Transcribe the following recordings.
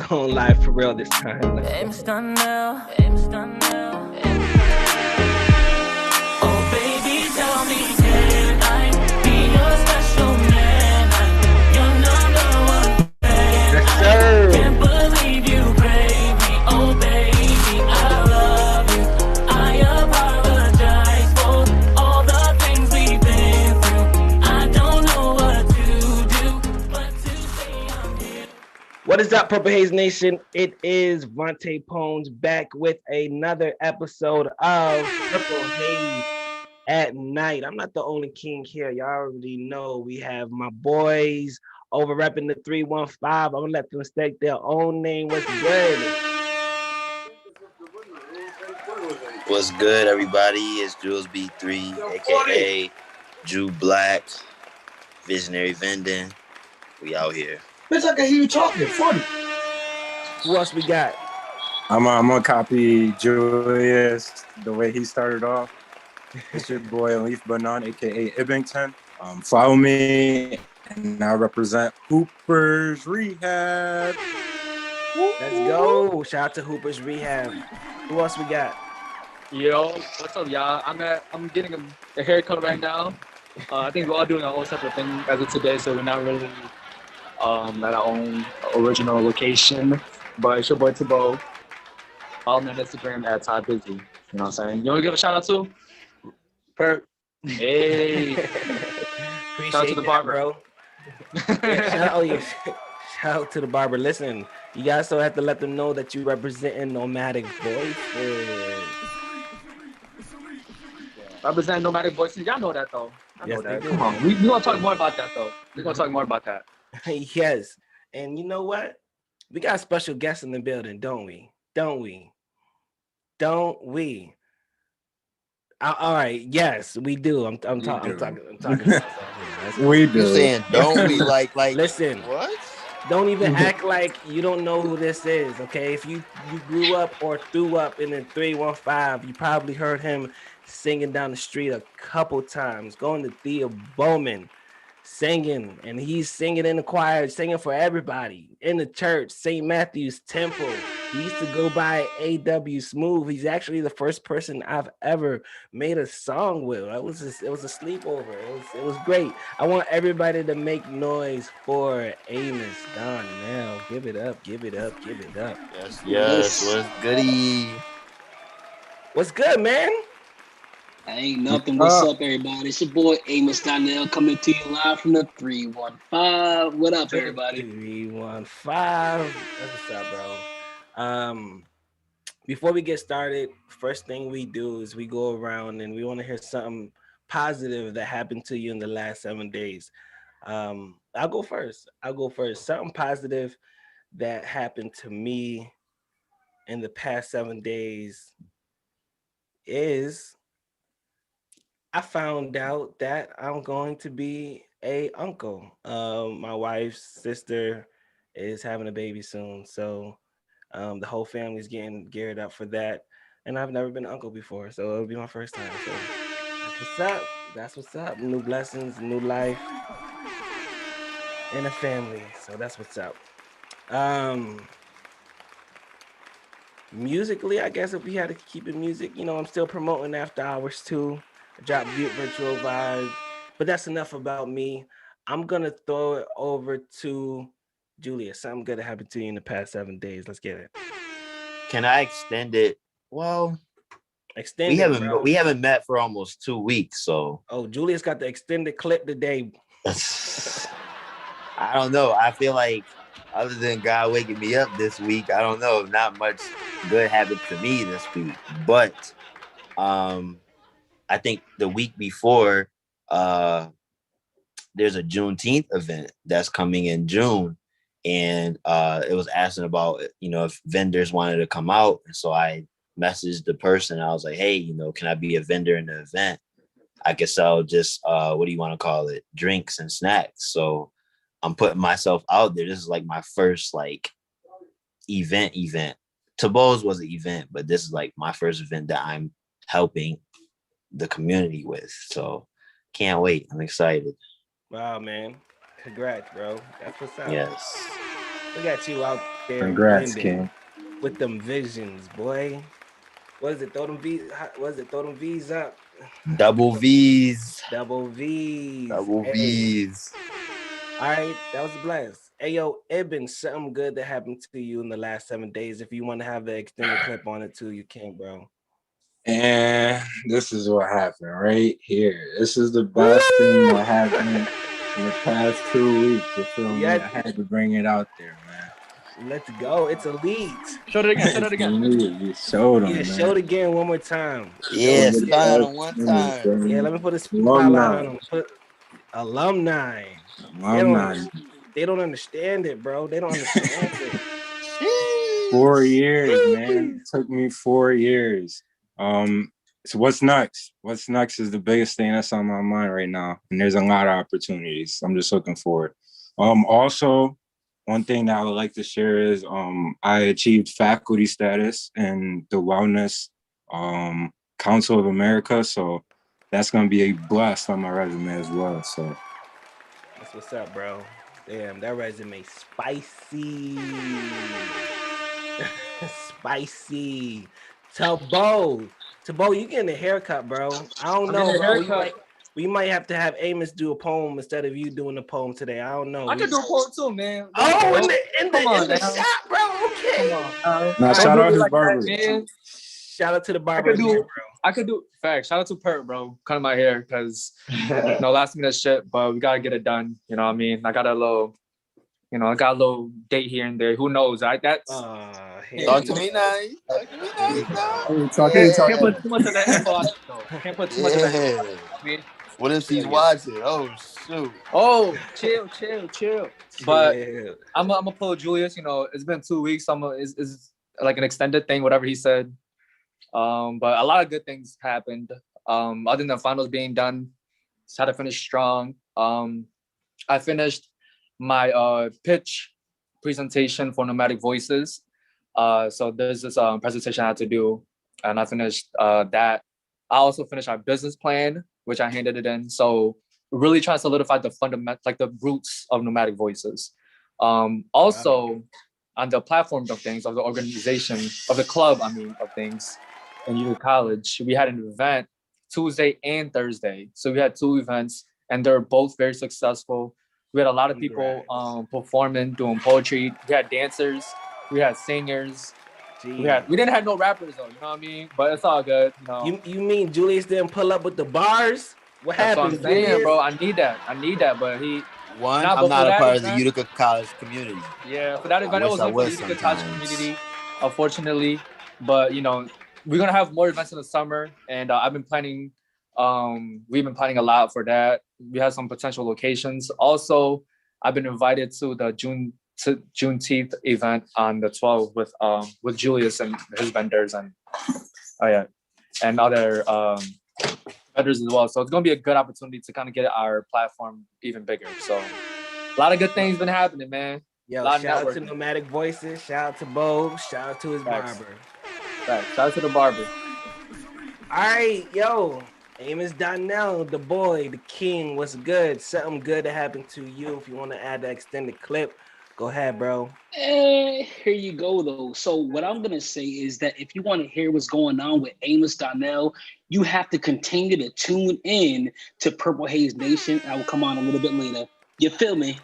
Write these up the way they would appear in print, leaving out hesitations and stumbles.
going live for real this time. Amos Donnell, Amos Donnell, oh baby, tell me, can I be your special man? I'm your number one fan. Yes, sir. I can't believe you crave me, oh baby, I love you. I apologize for all the things we've been through. I don't know what to do, but to say I'm here. What is up, PurpleHaze Nation? It is Vante Pones back with another episode of PurpleHaze at Night. I'm not the only king here. Y'all already know we have my boys over repping the 315. I'm gonna let them stake their own name. What's good? What's good, everybody? It's Jules B3, aka Jew Black, Visionary Vending. We out here. Bitch, I can hear you talking. 40. Who else we got? I'm gonna copy Julius the way he started off. It's your boy Leaf Banan, aka Ibington. Follow me, and I represent Hooper's Rehab. Let's go. Shout out to Hooper's Rehab. Who else we got? Yo, what's up, y'all? I'm getting a haircut right now. I think we're all doing a whole separate thing as of today, so we're not really at our own original location. But it's your boy Tabo. Follow me on Instagram at Tabo Bo. You know what I'm saying? You want to give a shout out to? Perp. Hey. Appreciate Shout out to the that, barber. bro. Yeah, shout out to the barber. Listen, you guys still have to let them know that you representing Nomadic Voices. Represent Nomadic Voices. Y'all know that, though. I know Yes, they that. do. Come on. We're going to talk more about that, though. We're going to talk more about that. Yes. And you know what? We got a special guest in the building, don't we? Don't we? All right. Yes, we do. I'm talking. We You do. saying don't we like Listen. what? Don't even act like you don't know who this is, okay? If you grew up or threw up in the 315, you probably heard him singing down the street a couple times, going to Thea Bowman, singing, and he's singing in the choir, singing for everybody in the church, St. Matthew's Temple. He used to go by A.W. Smooth. He's actually the first person I've ever made a song with. It was a sleepover. It was great. I want everybody to make noise for Amos Donnell. Give it up, give it up, give it up. Yes. What's goody? What's good, man? Ain't nothing. What's up, everybody? It's your boy Amos Donnell coming to you live from the 315. What up, everybody? 315. That's what's up, bro. Before we get started, first thing we do is we go around and we want to hear something positive that happened to you in the last 7 days. I'll go first. Something positive that happened to me in the past 7 days is I found out that I'm going to be a uncle. My wife's sister is having a baby soon, so the whole family's getting geared up for that. And I've never been an uncle before, so it'll be my first time. So that's what's up. That's what's up. New blessings, new life, and a family. So that's what's up. Musically, I guess if we had to keep it music, I'm still promoting After Hours too. I dropped Virtual Vibe, but that's enough about me. I'm gonna throw it over to Julia. Something good that happened to you in the past 7 days. Let's get it. Can I extend it? Well, Extend we it, haven't bro. we haven't met for almost 2 weeks, so Oh, Julia's got the extended clip today. I don't know. I feel like other than God waking me up this week, I don't know. Not much good happened to me this week. But I think the week before, there's a Juneteenth event that's coming in June. And it was asking about, if vendors wanted to come out. And so I messaged the person. I was like, hey, can I be a vendor in the event? I can sell just, what do you want to call it? Drinks and snacks. So I'm putting myself out there. This is like my first event. Tabo's was an event, but this is like my first event that I'm helping the community with. So can't wait. I'm excited. Wow, man. Congrats, bro. That's what's up. Yes. Look at you out there Congrats, blending King. with them visions, boy. What is it? Throw them V's. What is it? Throw them V's up. Double V's. Double V's. Double Hey. V's. All right, that was blessed. Hey yo, it been something good that happened to you in the last 7 days. If you want to have the extended clip on it too, you can, bro. And this is what happened right here. This is the best thing that happened in the past 2 weeks. You feel me? I had to bring it out there, man. Let's go. It's elite. Show it again. Show it again. You showed them, Yeah, man. show it again one more time. Yeah, start on one time. Yeah, let me put a spotlight on them. Put alumni. They don't understand it, bro. They don't understand it. 4 years, man. It took me 4 years. So what's next? What's next is the biggest thing that's on my mind right now. And there's a lot of opportunities. I'm just looking forward. Also, one thing that I would like to share is I achieved faculty status in the Wellness Council of America. So that's gonna be a blast on my resume as well. So that's what's up, bro. Damn, that resume spicy. Spicy. Tabo, you getting a haircut, bro. I don't know, bro. We might have to have Amos do a poem instead of you doing a poem today. I don't know. I can do a poem too, man. Oh, in the shop, bro. Okay. Now shout out his barber. Shout out to the barber, bro. I could do facts. Shout out to Perp, bro. Cutting my hair because last minute shit, but we gotta get it done. You know what I mean? I got a little date here and there. Who knows? Talk to me now. Can't put too much of that info out though. Can't put too much of that info. I mean, what if he's watching? Oh shoot. Oh, chill. But I'm gonna pull Julius. You know, it's been 2 weeks. It's like an extended thing, whatever he said. But a lot of good things happened. Other than finals being done, just had to finish strong. I finished my pitch presentation for Nomadic Voices. So there's this presentation I had to do, and I finished that. I also finished our business plan, which I handed it in. So really trying to solidify the fundament, like the roots of Nomadic Voices. Also on the platform of things, of the organization, of the club, of things in Utah College, we had an event Tuesday and Thursday. So we had 2 events, and they're both very successful. We had a lot of people performing, doing poetry. We had dancers, we had singers. We didn't have no rappers though, you know what I mean? But it's all good. You know? You mean Julius didn't pull up with the bars? What happened? That's what I'm saying, bro. I need that, but he. I'm not a part of the Utica College community. Yeah, for that event, it was for the Utica College community, unfortunately. But you know, we're gonna have more events in the summer, and I've been planning. We've been planning a lot for that. We have some potential locations. Also, I've been invited to the Juneteenth event on the 12th with Julius and his vendors and other vendors as well. So it's gonna be a good opportunity to kind of get our platform even bigger. So a lot of good things been happening, man. Yo, shout out to Nomadic Voices, shout out to Bo, shout out to his barber. Right. Shout out to the barber. All right, yo. Amos Donnell, the boy, the king. What's good? Something good that happened to you. If you want to add the extended clip, go ahead, bro. Here you go, though. So what I'm going to say is that if you want to hear what's going on with Amos Donnell, you have to continue to tune in to PurpleHaze Nation. I will come on a little bit later. You feel me?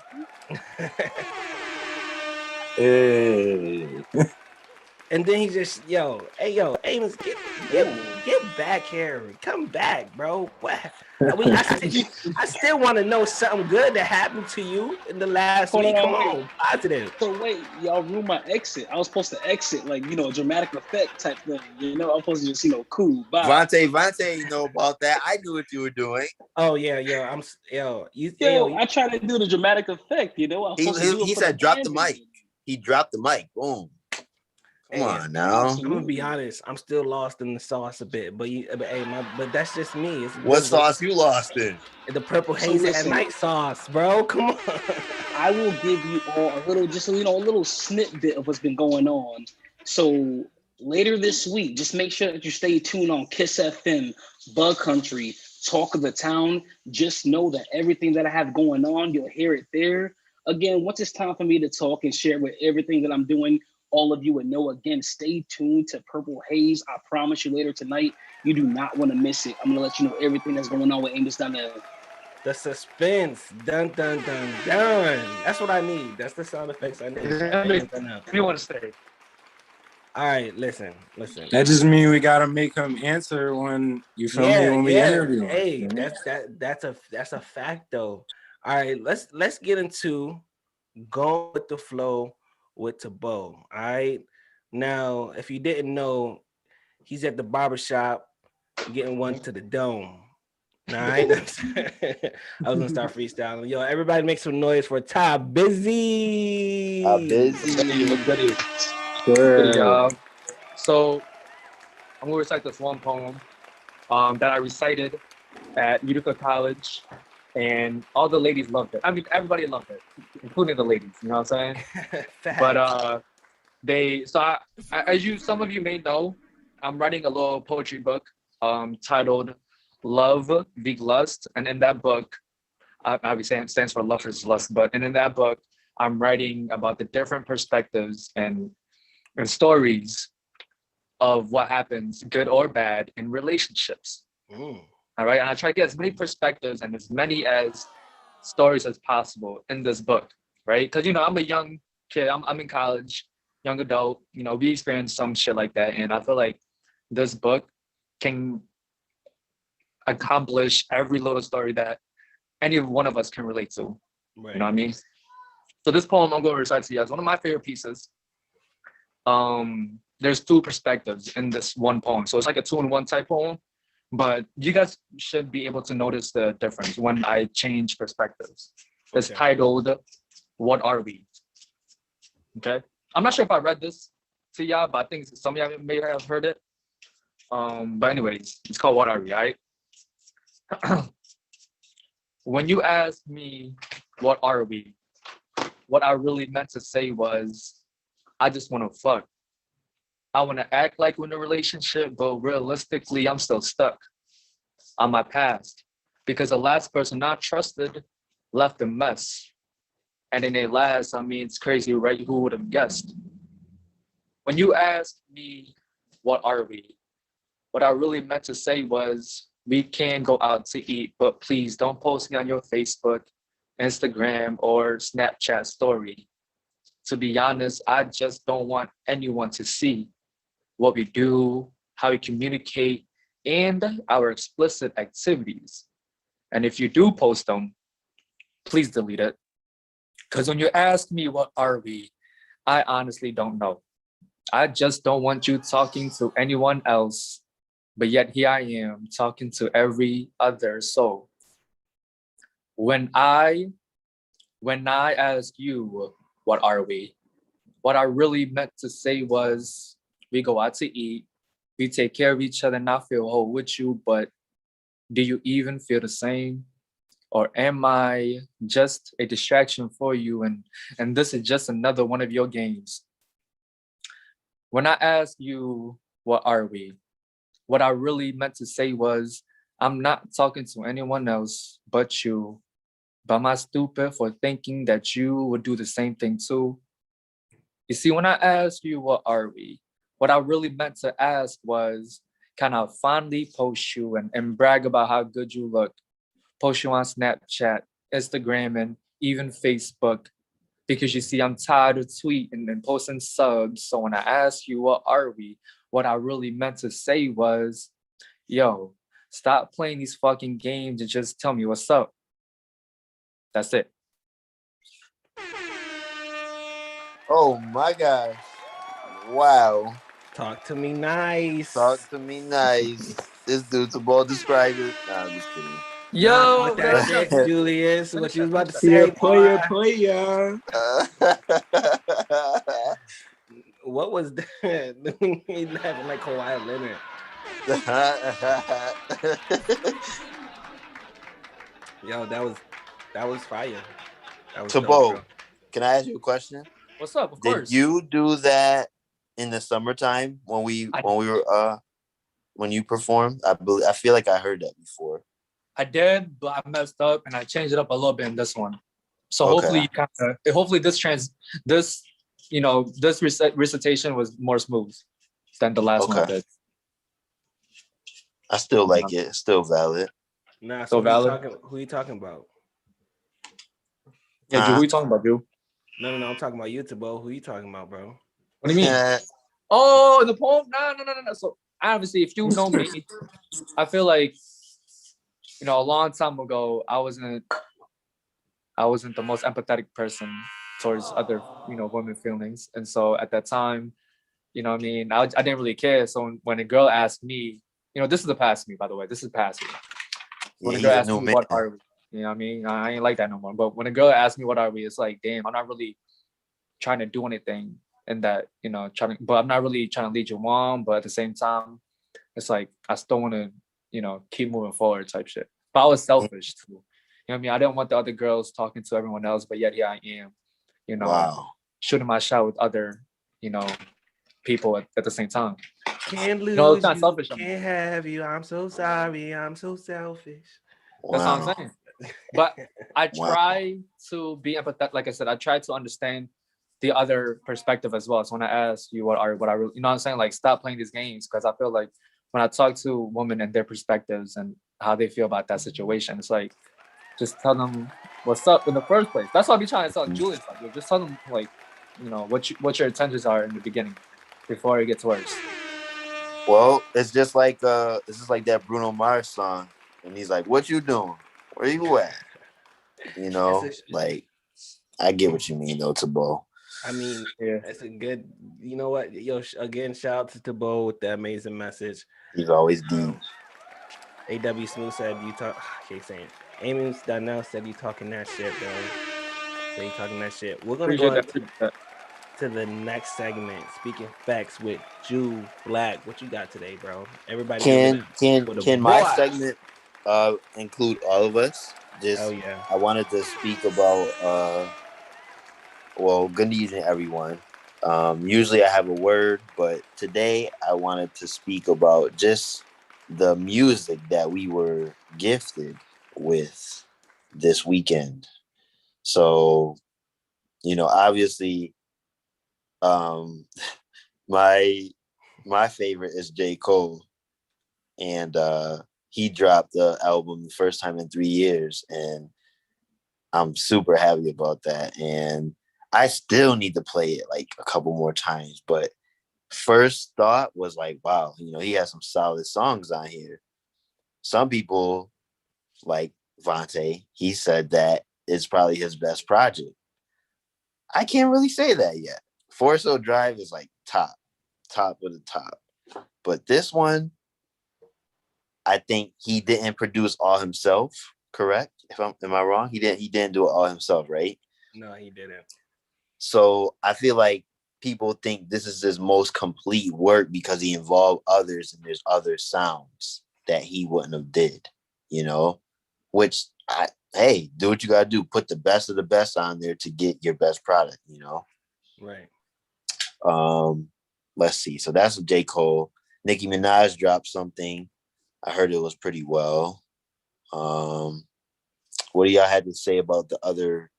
Hey. And then he just, Amos, get back here. Come back, bro. What? I still want to know something good that happened to you in the last week. Come on, positive. So wait, y'all ruined my exit. I was supposed to exit, like, a dramatic effect type thing. I'm supposed to just, cool. Bye. Vante, you know about that. I knew what you were doing. Oh yeah, I tried to do the dramatic effect. He said, drop the mic. He dropped the mic. Boom. Come on now. I'm gonna be honest. I'm still lost in the sauce a bit, but that's just me. What sauce you lost in? The PurpleHaze at night sauce, bro. Come on. I will give you all a little snippet of what's been going on. So later this week, just make sure that you stay tuned on Kiss FM, Bug Country, Talk of the Town. Just know that everything that I have going on, you'll hear it there. Again, once it's time for me to talk and share with everything that I'm doing, all of you would know. Again, stay tuned to Purple Haze. I promise you later tonight, you do not want to miss it. I'm going to let you know everything that's going on with Amos Donnell. The suspense. Dun, dun, dun, dun. That's what I need. That's the sound effects I need. You want to stay? All right, listen. That just means we gotta make him answer when you feel me when we interview him. Hey, that's a fact though. All right, let's get into going with the flow with Tabo. All right. Now, if you didn't know, he's at the barbershop getting one to the dome. All right. I was gonna start freestyling. Yo, everybody make some noise for Tabo Busy. Sure. So I'm gonna recite this one poem that I recited at Utica College, and all the ladies loved it. I mean, everybody loved it, including the ladies. You know what I'm saying? But some of you may know, I'm writing a little poetry book titled Love Vig Lust, and in that book, obviously it stands for Love is Lust, but in that book, I'm writing about the different perspectives and stories of what happens, good or bad, in relationships. All right, and I try to get as many perspectives and as many as stories as possible in this book, right? Because I'm a young kid, I'm in college, young adult. We experience some shit like that, and I feel like this book can accomplish every little story that any one of us can relate to. Right. You know what I mean? So this poem I'm going to recite to you guys, one of my favorite pieces. There's two perspectives in this one poem, so it's like a 2-in-1 type poem. But you guys should be able to notice the difference when I change perspectives. It's titled, What Are We? Okay. I'm not sure if I read this to y'all, but I think some of y'all may have heard it. But anyways, it's called What Are We, all right? When you asked me, what are we? What I really meant to say was, I just want to fuck. I want to act like we're in a relationship, but realistically, I'm still stuck on my past because the last person I trusted left a mess. And in a last, it's crazy, right? Who would have guessed? When you asked me, what are we? What I really meant to say was, we can go out to eat, but please don't post me on your Facebook, Instagram, or Snapchat story. To be honest, I just don't want anyone to see what we do, how we communicate, and our explicit activities. And if you do post them, please delete it. Because when you ask me what are we, I honestly don't know. I just don't want you talking to anyone else, but yet here I am talking to every other soul. When I ask you, what are we? What I really meant to say was, we go out to eat, we take care of each other, and I feel whole with you, but do you even feel the same? Or am I just a distraction for you, and this is just another one of your games? When I ask you, what are we? What I really meant to say was, I'm not talking to anyone else but you. But am I stupid for thinking that you would do the same thing too? You see, when I asked you, what are we? What I really meant to ask was, can I finally post you and brag about how good you look? Post you on Snapchat, Instagram, and even Facebook. Because you see, I'm tired of tweeting and posting subs. So when I ask you, what are we? What I really meant to say was, yo, stop playing these fucking games and just tell me what's up. That's it. Oh my gosh. Wow. Talk to me nice. Talk to me nice. This dude's a ball describer. Nah, I'm just kidding. Yo, what that shit, Julius? What you was about to say? Player. What was that? He laughing like Kawhi Leonard. Yo, that was fire. That was Tabo, can I ask you a question? What's up? Of course. Did you do that in the summertime when you performed? I feel like I heard that before. I did, but I messed up and I changed it up a little bit in this one. So Okay. hopefully you kind of hopefully this this recitation was more smooth than the last one I Okay. did. I still Yeah. like it. It's still valid. Nah, So so valid. who you talking about? Yeah, Drew, who you talking about, Drew? No, I'm talking about you, Tabo. Who you talking about, bro? What do you mean? Oh, the poem? No. So obviously, if you know me, I feel like a long time ago, I wasn't the most empathetic person towards other women feelings, and so at that time, what I mean, I didn't really care. So when a girl asked me, this is the past me, by the way, this is past me. When Yeah, a girl he's a asked new me man. what are we, what I mean, I ain't like that no more. But when a girl asked me what are we, it's like, damn, I'm not really trying to do anything, and that but I'm not really trying to lead you on. But at the same time, it's like I still want to keep moving forward type shit. But I was selfish too. What I mean? I didn't want the other girls talking to everyone else, but yet here I am, Wow. shooting my shot with other, people at the same time. Can't It's lose kind of you, selfish. can't have you. I'm so sorry. I'm so selfish. That's what I'm Wow. saying. But I Wow. try to be empathetic. Like I said, I try to understand the other perspective as well. So when I ask you what I really, what I'm saying, like stop playing these games, because I feel like when I talk to women and their perspectives and how they feel about that situation, it's like just tell them what's up in the first place. That's what I be trying to tell Julius. Like, just tell them like, what your intentions are in the beginning before it gets worse. Well, it's just like that Bruno Mars song when he's like, "What you doing? Where you at?" That's a, Like I get what you mean though, Tabo. I mean, Yeah. that's a good. You know what? Yo, again, shout out to Tabo with the amazing message. He's always deep. AW Smooth said you talk. I can't say it. Amos Donnell said you talking that shit, bro. Say you talking that shit. We're gonna go Appreciate on that. Appreciate that. to the next segment. Speaking facts with Jew Black. What you got today, bro? Everybody give it Can up can for the can my boy. segment include all of us? Hell Just yeah. I wanted to speak about well, good evening everyone. Usually I have a word, but today I wanted to speak about just the music that we were gifted with this weekend. So, obviously, um, my my favorite is J. Cole, and he dropped the album the first time in 3 years, and I'm super happy about that. And I still need to play it like a couple more times, but first thought was like, wow, he has some solid songs on here. Some people like Vante, he said that it's probably his best project. I can't really say that yet. Forest Hill Drive is like top of the top. But this one, I think he didn't produce all himself. Correct? Am I wrong? He didn't do it all himself, right? No, he didn't. So I feel like people think this is his most complete work because he involved others and there's other sounds that he wouldn't have did, which hey, do what you gotta do. Put the best of the best on there to get your best product. Right. Let's see. So that's J. Cole. Nicki Minaj dropped something. I heard it was pretty well. What do y'all had to say about the other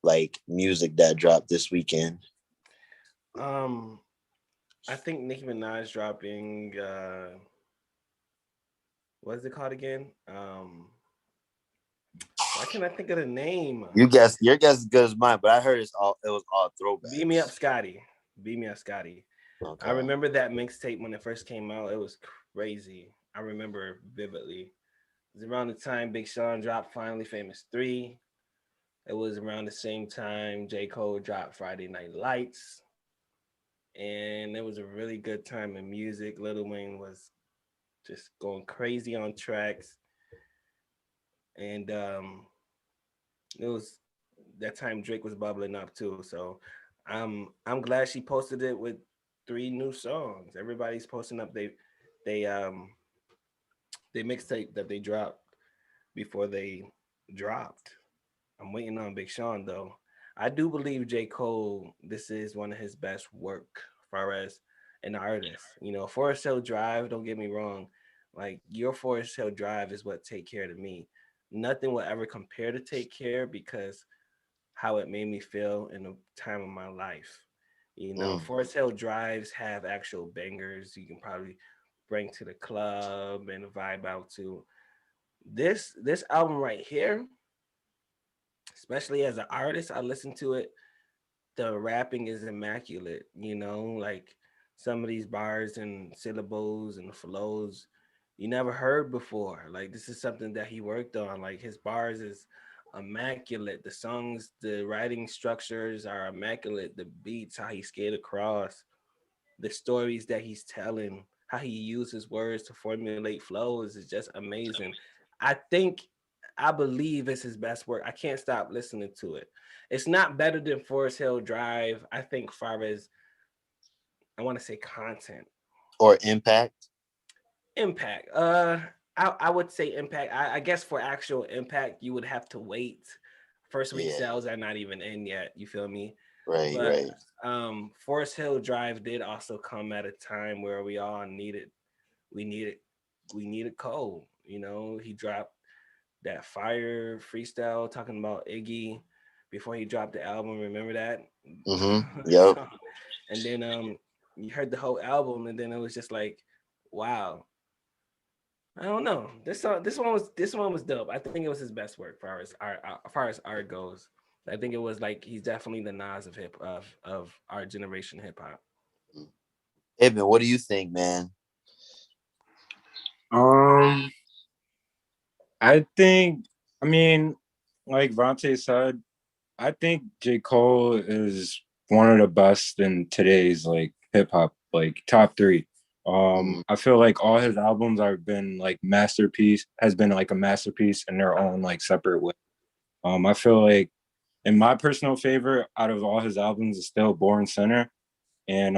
like music that dropped this weekend? I think Nicki Minaj dropping what's it called again? Why can't I think of the name? Your guess is good as mine, but I heard it was all throwbacks. Beat Me Up Scotty. Beat Me Up Scotty. Okay. I remember that mixtape when it first came out. It was crazy. I remember vividly. It was around the time Big Sean dropped Finally Famous 3. It was around the same time J. Cole dropped Friday Night Lights. And it was a really good time in music. Lil Wayne was just going crazy on tracks. And it was that time Drake was bubbling up too. So I'm glad she posted it with 3 new songs. Everybody's posting up they they mixtape that they dropped before they dropped. I'm waiting on Big Sean though. I do believe J. Cole, this is one of his best work as far as an artist. Forest Hill Drive, don't get me wrong. Like your Forest Hill Drive is what Take Care to me. Nothing will ever compare to Take Care because how it made me feel in the time of my life. You know, Mm. Forest Hill Drives have actual bangers you can probably bring to the club and vibe out to. This album right here, especially as an artist, I listen to it. The rapping is immaculate, you know, like some of these bars and syllables and flows you never heard before. Like this is something that he worked on. Like his bars is immaculate. The songs, the writing structures are immaculate. The beats, how he skated across, the stories that he's telling, how he uses words to formulate flows is just amazing. I think I believe it's his best work. I can't stop listening to it. It's not better than Forest Hill Drive. I think far as I want to say content. Or Impact. Impact. I would say impact. I guess for actual impact, you would have to wait. First week Yeah. sales are not even in yet. You feel me? Right. But Right. Forest Hill Drive did also come at a time where we all needed, we needed, we needed Cole. You know, he dropped that fire freestyle talking about Iggy before he dropped the album. Remember that? Yep. So, and then you heard the whole album, and then it was just like, wow. I don't know. This one was dope. I think it was his best work as far as art goes. I think it was like he's definitely the Nas of hip of our generation hip hop. Eben, what do you think, man? Um, I think, I mean, like Vante said, I think J. Cole is one of the best in today's like hip hop, like top three. Mhm. I feel like all his albums have been like masterpiece, has been like a masterpiece in their own like separate way. I feel like, and my personal favorite out of all his albums is still Born Sinner, and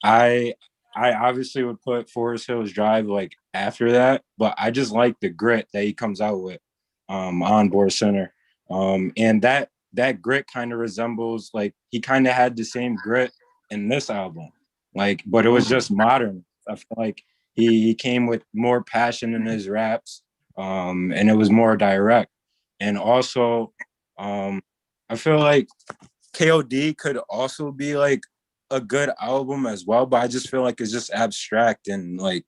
I I obviously would put Forest Hills Drive like after that, but I just like the grit that he comes out with on Board Center. And that grit kind of resembles like he kind of had the same grit in this album. Like, but it was just modern. I feel like he came with more passion in his raps. And it was more direct. And also I feel like KOD could also be like a good album as well, but I just feel like it's just abstract and like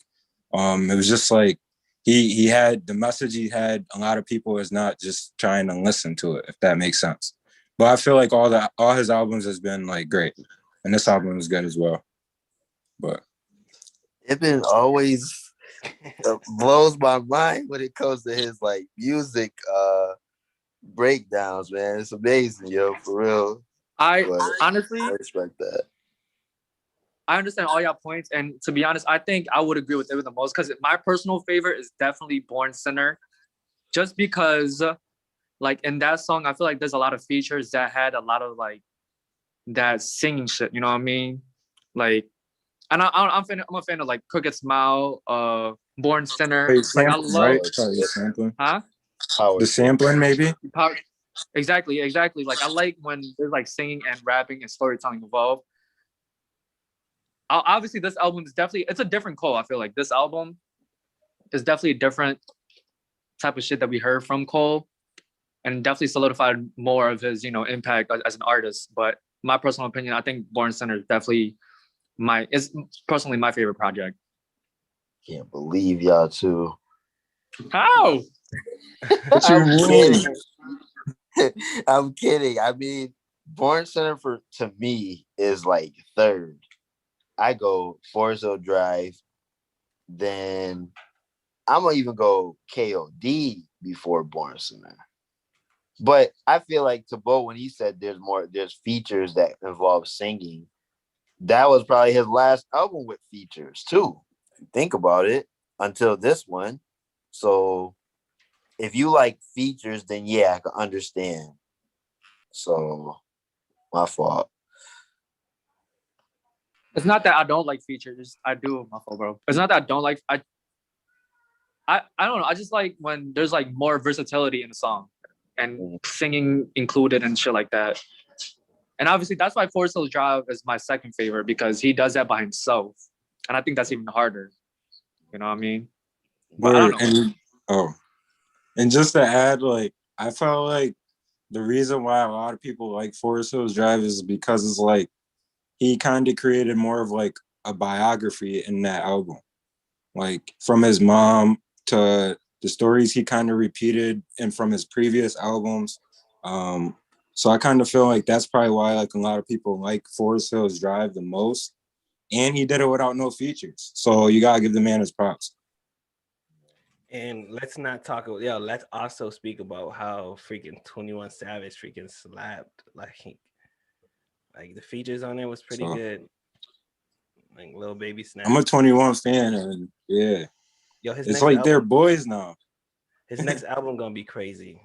it was just like he had the message he had, a lot of people is not just trying to listen to it, if that makes sense. But I feel like all his albums has been like great. And this album is good as well. But Eben always blows my mind when it comes to his like music breakdowns, man. It's amazing, yo, for real. I But honestly, I respect that. I understand all your points, and to be honest, I think I would agree with it the most because my personal favorite is definitely Born Sinner, just because, like in that song, I feel like there's a lot of features that had a lot of like that singing shit. You know what I mean? Like, and I'm a fan of like Crooked Smile, Born Sinner. wait, Like I sampling, love, right? Sorry, the sampling. huh? Power. The sampling maybe? Power, exactly. Like I like when there's like singing and rapping and storytelling involved. Obviously, this album is definitely it's a different Cole. I feel like this album is definitely a different type of shit that we heard from Cole, and definitely solidified more of his impact as an artist. But my personal opinion, I think Born Center is definitely is personally my favorite project. Can't believe y'all too. How? What you mean? I'm kidding. I mean, Born Center to me is like third. I go Forest Hill Drive, then I'm gonna even go KOD before Born Center. But I feel like Tabo, when he said there's features that involve singing, that was probably his last album with features too. Think about it until this one. So if you like features, then yeah, I can understand. So my fault. It's not that I don't like features. I do, my fault, bro. It's not that I don't like. I don't know. I just like when there's like more versatility in the song and singing included and shit like that. And obviously that's why Forest Hills Drive is my second favorite because he does that by himself. And I think that's even harder. You know what I mean? But I don't know. And just to add, like I felt like the reason why a lot of people like Forest Hills Drive is because it's like he kind of created more of like a biography in that album, like from his mom to the stories he kind of repeated and from his previous albums. So I kind of feel like that's probably why like a lot of people like Forest Hills Drive the most. And he did it without no features. So you gotta give the man his props. And let's not talk about let's also speak about how freaking 21 Savage freaking slapped. Like the features on it was pretty good. Like Lil Baby Snap. I'm a 21 fan, and yeah. It's like they're boys now. His next album gonna be crazy.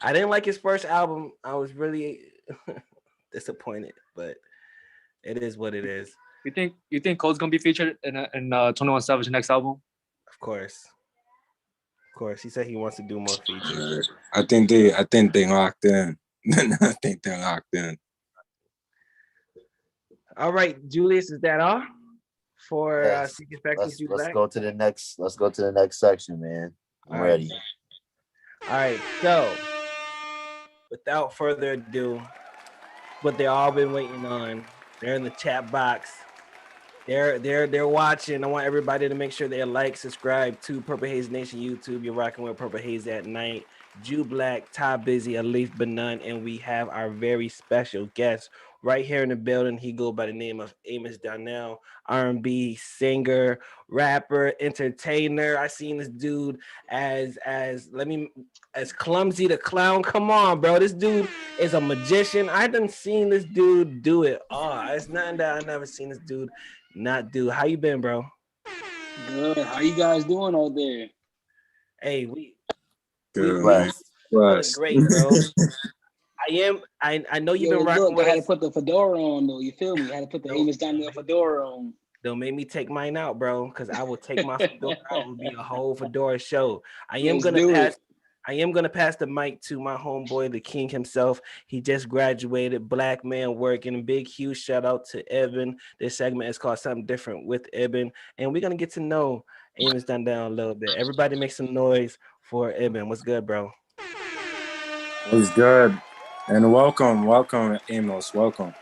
I didn't like his first album. I was really disappointed, but it is what it is. You think Cole's gonna be featured in 21 Savage next album? Of course. He said he wants to do more features. I think they locked in. I think they're locked in. All right, Julius, is that all for Secret Factors? Let's go to the next section, man. I'm ready. All right, so without further ado, what they all been waiting on. They're in the chat box. They're watching. I want everybody to make sure they like, subscribe to PurpleHaze Nation YouTube. You're rocking with PurpleHaze at night. Jew Black, Ty Busy, Alif Banan, and we have our very special guest right here in the building. He go by the name of Amos Donnell, R&B singer, rapper, entertainer. I seen this dude as Clumsy the Clown. Come on, bro. This dude is a magician. I done seen this dude do it. Oh, it's nothing that I never seen this dude not do. How you been, bro? Good. How you guys doing out there? Hey, we good. Great, bro. I know you've been rocking with us. I had to put the fedora on, though. You feel me? I had to put the Amos Donnell fedora on. Don't make me take mine out, bro, because I will take my fedora out. It will be a whole fedora show. I am gonna pass the mic to my homeboy, the king himself. He just graduated, black man working. Big, huge shout out to Eben. This segment is called Something Different with Eben, and we're gonna get to know Amos Donnell a little bit. Everybody make some noise for Eben. What's good, bro? What's good? And welcome, Amos. Welcome.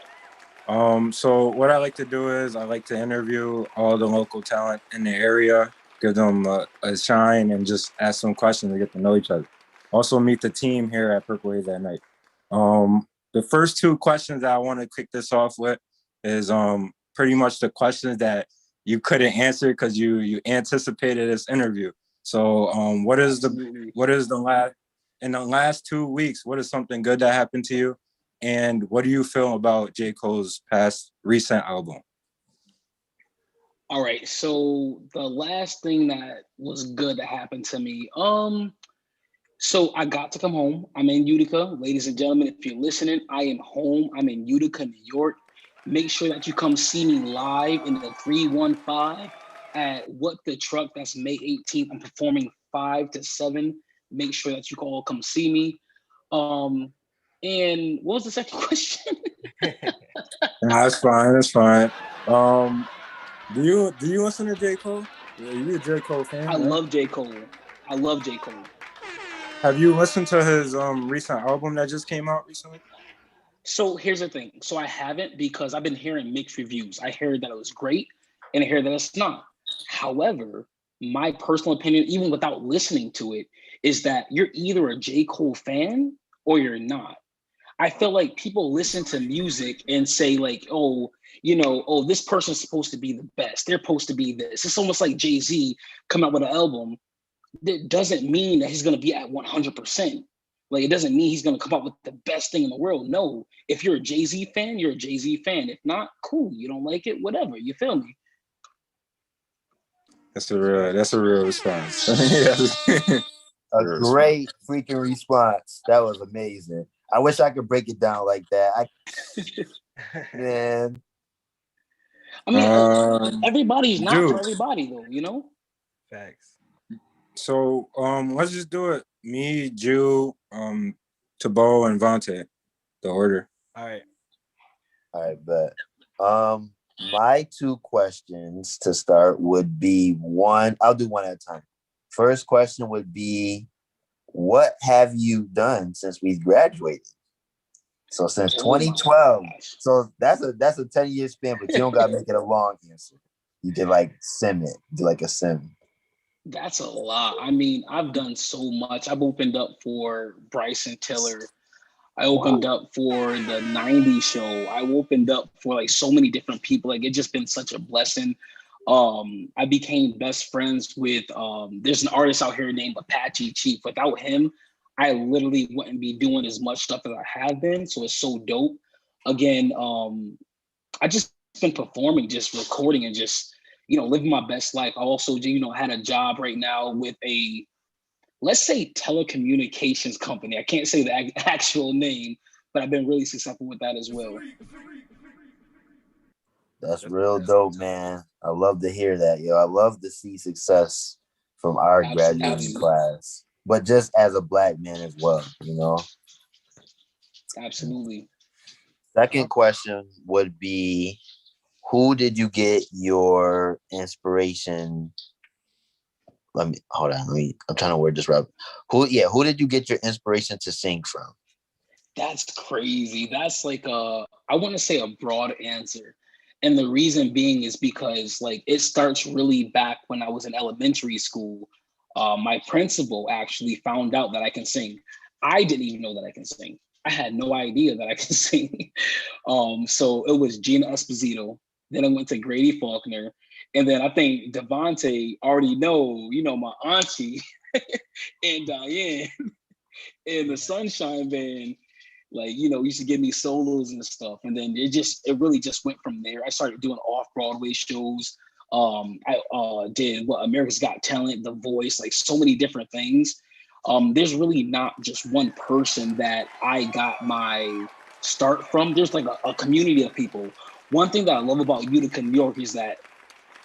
So what I like to do is I like to interview all the local talent in the area, give them a shine, and just ask them questions to get to know each other. Also meet the team here at PurpleHaze at night. The first two questions that I want to kick this off with is pretty much the questions that you couldn't answer because you anticipated this interview. So what is the in the last 2 weeks, what is something good that happened to you? And what do you feel about J. Cole's recent album? All right. So the last thing that was good that happened to me. So I got to come home. I'm in Utica. Ladies and gentlemen, if you're listening, I am home. I'm in Utica, New York. Make sure that you come see me live in the 315 at What the Truck. That's May 18th. I'm performing 5 to 7. Make sure that you all come see me. And what was the second question? That's fine. Do you listen to J. Cole? Are you a J. Cole fan? I love J. Cole. Have you listened to his recent album that just came out recently? So here's the thing. So I haven't, because I've been hearing mixed reviews. I heard that it was great and I heard that it's not. However, my personal opinion, even without listening to it, is that you're either a J. Cole fan or you're not. I feel like people listen to music and say like, this person's supposed to be the best. They're supposed to be this. It's almost like Jay-Z come out with an album. That doesn't mean that he's going to be at 100%. Like, it doesn't mean he's going to come up with the best thing in the world. No, if you're a Jay-Z fan, you're a Jay-Z fan. If not, cool. You don't like it, whatever. You feel me? That's a real response. A great freaking response. That was amazing. I wish I could break it down like that. Man. I mean, everybody's not for everybody, though, you know? Facts. So let's just do it. Me, Jew, Tabo, and Vante. The order. All right, bet. My two questions to start would be one. I'll do one at a time. First question would be, what have you done since we graduated? So since Oh my 2012. gosh. So that's a 10-year span, but you don't gotta make it a long answer. You did like sim it. You did like a sim. That's a lot. I mean, I've done so much. I've opened up for Bryson Tiller. I opened up for the 90s show. I opened up for like so many different people. Like it's just been such a blessing. I became best friends with there's an artist out here named Apache Chief. Without him, I literally wouldn't be doing as much stuff as I have been. So it's so dope. Again, I just been performing, just recording and just, living my best life. I also, had a job right now with a, let's say, telecommunications company. I can't say the actual name, but I've been really successful with that as well. That's real dope, man. I love to hear that, yo. I love to see success from our graduating class, but just as a Black man as well, Absolutely. Second question would be, who did you get your inspiration? Hold on. I'm trying to word this right. Who did you get your inspiration to sing from? That's crazy. That's like I want to say a broad answer. And the reason being is because like it starts really back when I was in elementary school. My principal actually found out that I can sing. I didn't even know that I can sing. I had no idea that I can sing. So it was Gina Esposito. Then I went to Grady Faulkner. And then I think Devante already know, my auntie and Diane and the Sunshine Band, like, used to give me solos and stuff. And then it really just went from there. I started doing off-Broadway shows. I did America's Got Talent, The Voice, like so many different things. There's really not just one person that I got my start from. There's like a community of people. One thing that I love about Utica, New York is that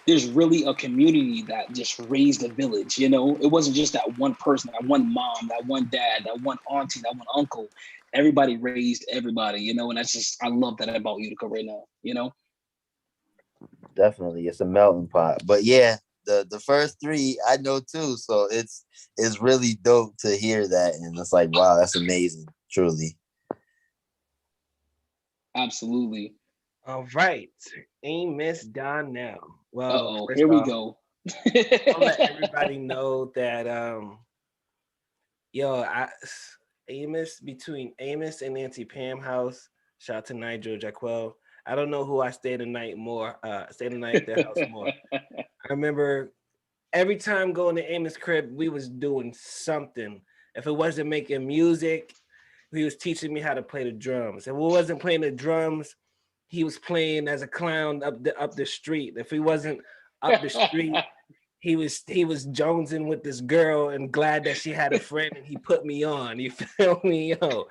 there's really a community that just raised a village, It wasn't just that one person, that one mom, that one dad, that one auntie, that one uncle. Everybody raised everybody, and I love that about Utica right now, Definitely. It's a melting pot. But yeah, the first three I know too. So it's really dope to hear that. And it's like, wow, that's amazing. Truly. Absolutely. All right. Amos Donnell. Well, here we go. I'll let everybody know that between Amos and Nancy Pam house, shout out to Nigel Jaquel. I don't know who I stayed the night at their house more. I remember every time going to Amos' crib, we was doing something. If it wasn't making music, he was teaching me how to play the drums. If we wasn't playing the drums, he was playing as a clown up the street. If he wasn't up the street, he was jonesing with this girl and glad that she had a friend and he put me on. You feel me? Yo,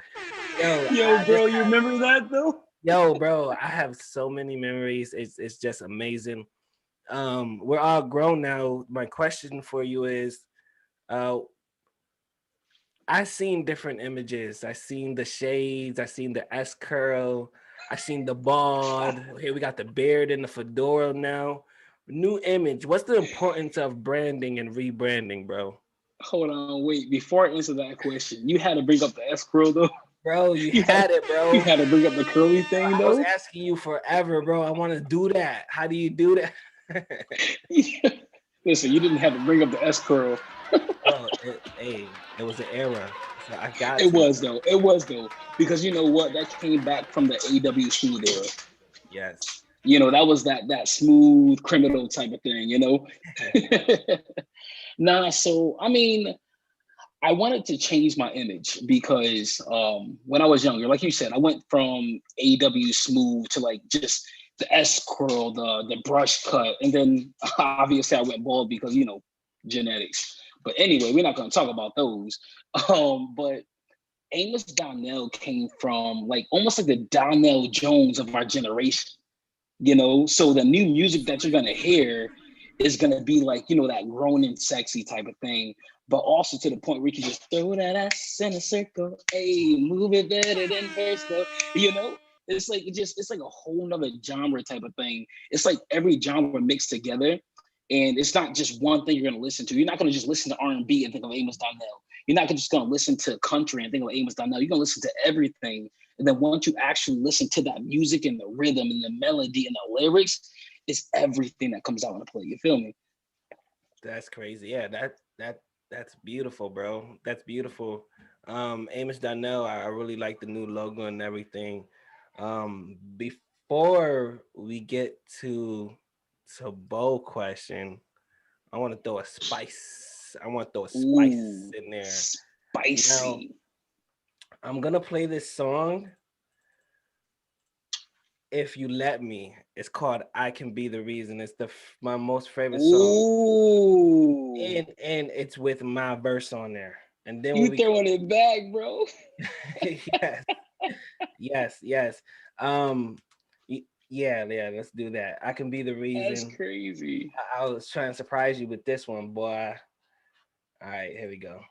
bro, you remember that though? Yo, bro, I have so many memories. It's just amazing. We're all grown now. My question for you is, I seen different images. I seen the shades. I seen the S curl. I seen the bald. Here we got the beard and the fedora now. New image. What's the importance of branding and rebranding, bro? Hold on, wait. Before I answer that question, you had to bring up the S curl though. Bro, you had it, bro. You had to bring up the curly thing though. I was asking you forever, bro. I want to do that. How do you do that? Listen, you didn't have to bring up the S curl. It was an era. So I got it. Was though. It was though. Because you know what? That came back from the AW smooth era. Yes. That was that smooth criminal type of thing, Nah, so I mean, I wanted to change my image because when I was younger, like you said, I went from AW smooth to like just the S curl, the brush cut, and then obviously I went bald because genetics. But anyway, we're not going to talk about those. But Amos Donnell came from like almost like the Donnell Jones of our generation, So the new music that you're going to hear is going to be like, that grown and sexy type of thing, but also to the point where you can just throw that ass in a circle, hey, move it better than Verso, It's like it's like a whole nother genre type of thing. It's like every genre mixed together, and it's not just one thing you're going to listen to. You're not going to just listen to R&B and think of Amos Donnell. You're not just gonna listen to country and think of Amos Donnell. You're gonna listen to everything. And then once you actually listen to that music and the rhythm and the melody and the lyrics, it's everything that comes out on the play. You feel me? That's crazy. Yeah, that's beautiful, bro. That's beautiful. Amos Donnell, I really like the new logo and everything. Before we get to Bo question, I want to throw a spice. I want to throw a spice Ooh, in there. spicy. Now, I'm gonna play this song. If you let me, it's called "I Can Be the Reason." It's my most favorite song, Ooh, and it's with my verse on there. And then when you we throwing it back, bro. yes. Yeah. Let's do that. I can be the That's reason. crazy. I was trying to surprise you with this one, boy. All right, here we go.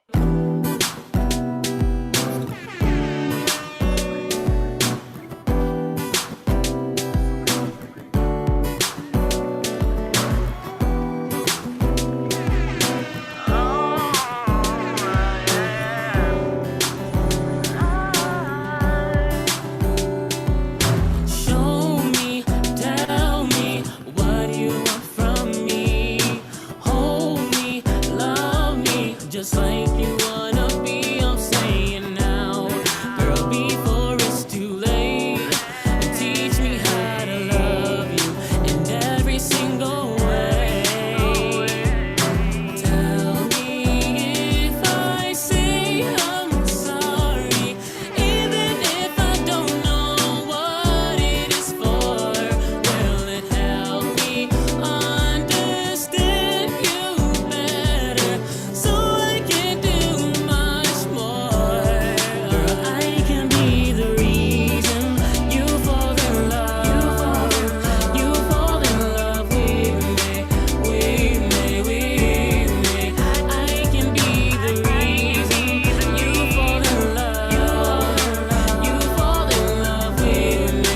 Show me, tell me what you want from me. Hold me, love me, just like you wanna be. I'm saying now, girl, before it's too late. Teach me how to love you in every single way. Tell me if I say I'm sorry, even if I don't know what it is for. Will it help me understand you better so I can do much more? Girl, I can be the reason you fall in love. You fall in love with me. I can be the reason you fall in love. You fall in love with me.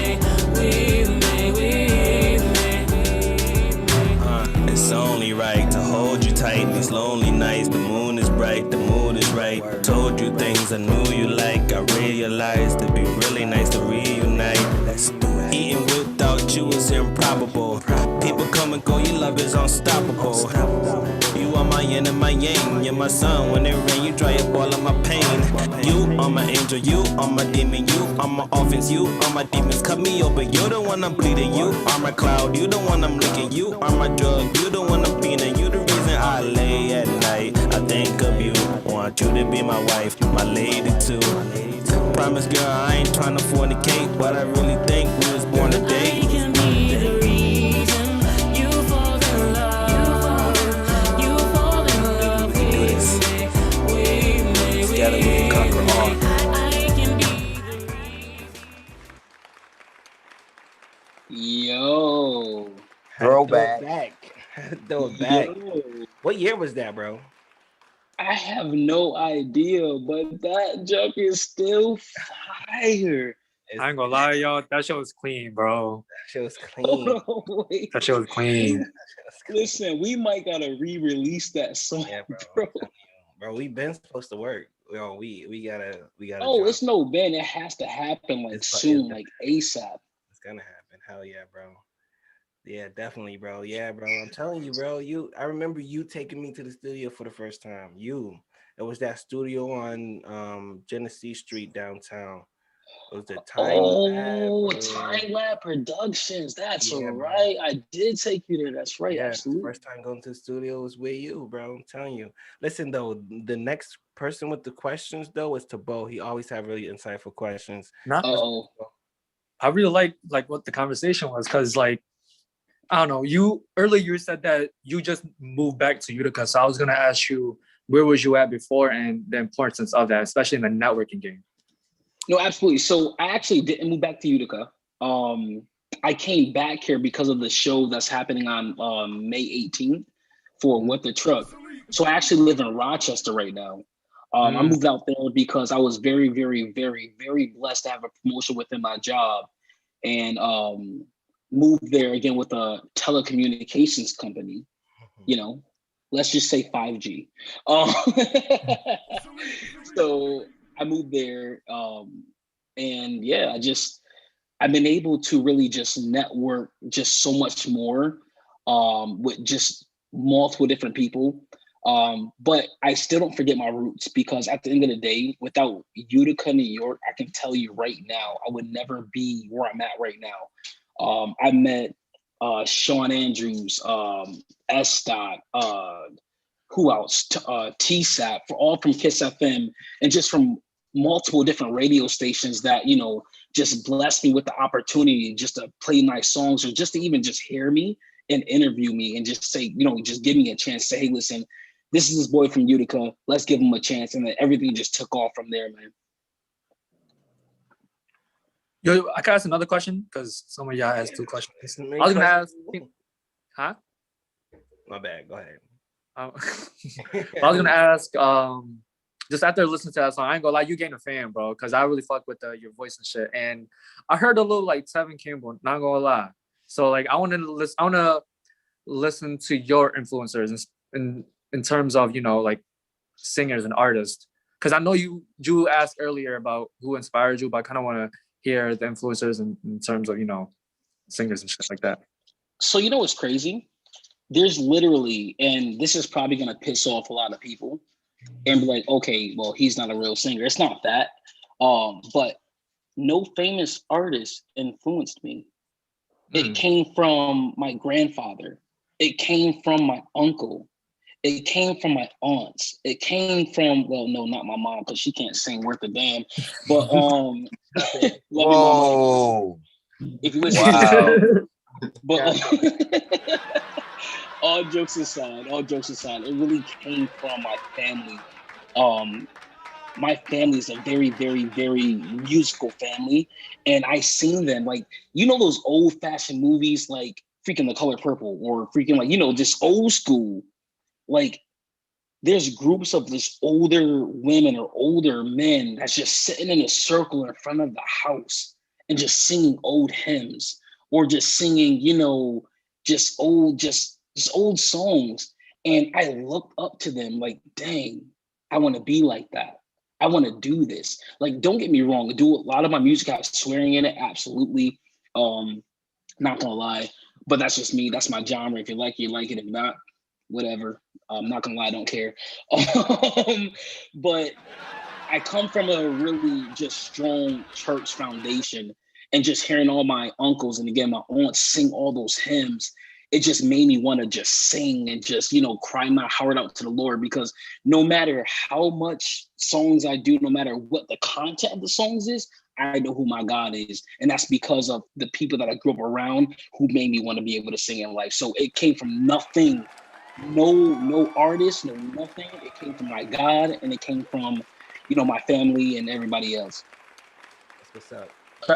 It's only right to hold you tight these lonely nights. The moon is bright, the mood is right. Told you things I knew you like. I realized it'd be really nice to reunite. Let's do it. Eating without you is improbable. People come and go, your love is unstoppable. You are my yin and my yang. You're my sun when it rain. You dry up all of my pain. You are my angel, you are my demon. You are my offense, you are my demons. Cut me open, you're the one I'm bleeding. You are my cloud, you the one I'm licking. You are my drug, you the one I'm feeding. You the reason I lay at night. I think of you, want you to be my wife, my lady too. Promise, girl, I ain't trying to fornicate, but I really think we was born to I date. can be the reason you fall in love. You fall in love with me. Together we can conquer all. I can be the reason. Yo. Throwback. Throw it back. Yo. What year was that, bro? I have no idea, but that junk is still fire. I ain't gonna lie, y'all. That shit was clean, bro. That shit was clean. Hold on, wait. That shit was clean. Listen, we might gotta re-release that song, Yeah, bro. bro. Bro, we been supposed to work. Yo, we gotta. Oh, drop. it's no ban. It has to happen like soon, like ASAP. It's gonna happen. Hell yeah, bro. Yeah, definitely, bro. Yeah, bro. I'm telling you, bro. I remember you taking me to the studio for the first time. It was that studio on Genesee Street downtown. It was the Time Lab Productions. That's Yeah, right. I did take you there. That's right. Yeah, Absolutely. first time going to the studio was with you, bro. I'm telling you. Listen, though, the next person with the questions, though, is Tabo. He always have really insightful questions. Uh-oh. I really like what the conversation was, because like, I don't know, you said that you just moved back to Utica. So I was gonna ask you, where was you at before and the importance of that, especially in the networking game? No, absolutely. So I actually didn't move back to Utica. I came back here because of the show that's happening on May 18th for What the Truck. So I actually live in Rochester right now. I moved out there because I was very, very, very, very blessed to have a promotion within my job, and moved there again with a telecommunications company, you know. let's just say 5G. Um, so I moved there, and yeah, I've been able to really just network just so much more with just multiple different people. But I still don't forget my roots, because at the end of the day, without Utica, New York, I can tell you right now, I would never be where I'm at right now. I met Sean Andrews, S. Dot, who else? TSAP, all from Kiss FM, and just from multiple different radio stations that, you know, just blessed me with the opportunity just to play nice songs, or just to even just hear me and interview me and just say, you know, just give me a chance. Say, hey, listen, this is this boy from Utica. Let's give him a chance. And then everything just took off from there, man. Yo, I can ask another question because some of y'all asked 2 questions. I was gonna ask, huh? My bad. Go ahead. I was gonna ask, just after listening to that song, I ain't gonna lie, you gained a fan, bro, because I really fuck with your voice and shit. And I heard a little like Tevin Campbell, not gonna lie. So like I wanna listen to your influencers in terms of, you know, like singers and artists. Because I know you asked earlier about who inspired you, but I kind of want to hear the influencers in terms of, you know, singers and shit like that. So you know what's crazy? There's literally, and this is probably gonna piss off a lot of people and be like, okay, well, he's not a real singer. It's not that. But no famous artist influenced me. It came from my grandfather. It came from my uncle. It came from my aunts. It came from, well, no, not my mom, because she can't sing worth a damn. But Whoa. If you listen Wow. but all jokes aside, it really came from my family. My family is a very, very, very musical family. And I seen them, like, you know, those old fashioned movies, like freaking The Color Purple, or freaking, like, you know, just old school. Like, there's groups of just older women or older men that's just sitting in a circle in front of the house and just singing old hymns, or just singing, you know, just old songs. And I looked up to them like, dang, I want to be like that. I want to do this. Like, don't get me wrong, I do a lot of my music have swearing in it, absolutely. Not gonna lie, but that's just me. That's my genre. If you like it, you like it. If not, whatever. I'm not gonna lie, I don't care. But I come from a really just strong church foundation, and just hearing all my uncles and again my aunts sing all those hymns, it just made me want to just sing and just, you know, cry my heart out to the Lord. Because no matter how much songs I do, no matter what the content of the songs is, I know who my God is. And that's because of the people that I grew up around who made me want to be able to sing in life. So it came from nothing, no artist, no nothing. It came from my God, and it came from, you know, my family and everybody else. That's what's up.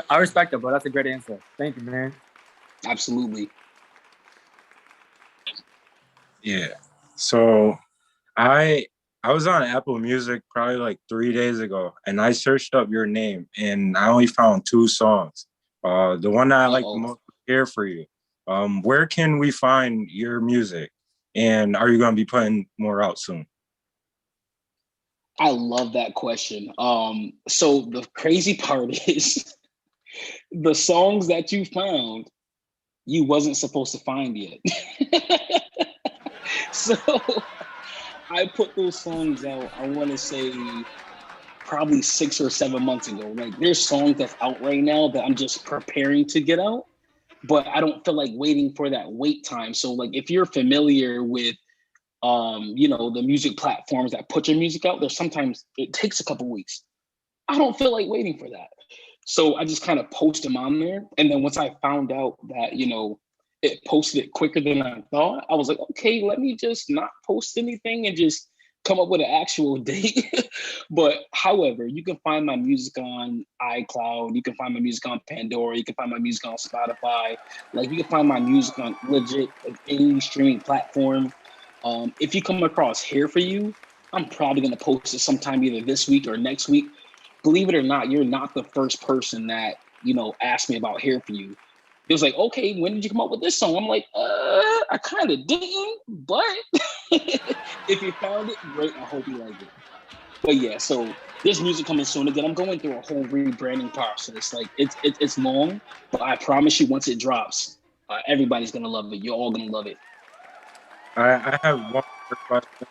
I respect it, bro. That's a great answer. Thank you, man. Absolutely. Yeah. So I was on Apple Music probably like 3 days ago, and I searched up your name, and I only found 2 songs. The one that I like the most, Here For You. Where can we find your music? And are you going to be putting more out soon? I love that question. So the crazy part is the songs that you found, you wasn't supposed to find yet. So I put those songs out, I want to say probably 6 or 7 months ago. Like, there's songs that's out right now that I'm just preparing to get out, but I don't feel like waiting for that wait time. So like, if you're familiar with you know, the music platforms that put your music out there, sometimes it takes a couple weeks. I don't feel like waiting for that. So I just kind of post them on there. And then once I found out that, you know, it posted it quicker than I thought, I was like, okay, let me just not post anything and just come up with an actual date. But however, you can find my music on iCloud. You can find my music on Pandora. You can find my music on Spotify. Like, you can find my music on legit like, any streaming platform. If you come across Here For You, I'm probably going to post it sometime either this week or next week. Believe it or not, you're not the first person that, you know, asked me about Here For You. It was like, okay, when did you come up with this song? I'm like, I kind of didn't, but If you found it, great. I hope you like it. But yeah, so there's music coming soon. Again, I'm going through a whole rebranding process. Like it's long, but I promise you, once it drops, everybody's gonna love it. You're all gonna love it. I have one more question.